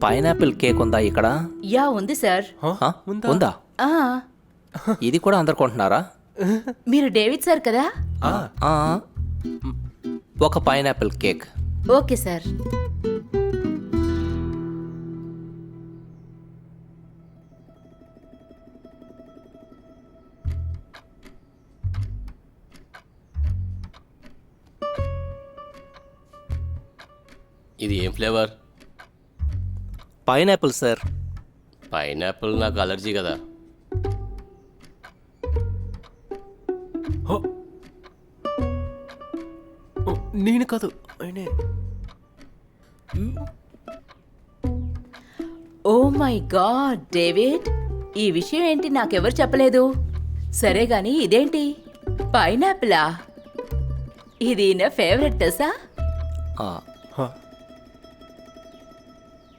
Pineapple cake ఉందా ఇక్కడ? Yeah ఉంది సార్. ఆ, ఉందా? ఆ, ఇది కూడా అందరు కొంటున్నారా? మీరు డేవిడ్ సార్ కదా? ఆ, ఒక పైనాపిల్ కేక్. Okay sir. ఇది ఏం ఫ్లేవర్? Pineapple sir. పైనాపిల్ నాకు అలర్జీ కదా. నేను కాదు ఆయనే. ఓ మై గాడ్ డేవిడ్, ఈ విషయం ఏంటి నాకెవరు చెప్పలేదు? సరే గాని ఇదేంటి పైనాపిలా? ఇది నా ఫేవరెట్ తెలుసా?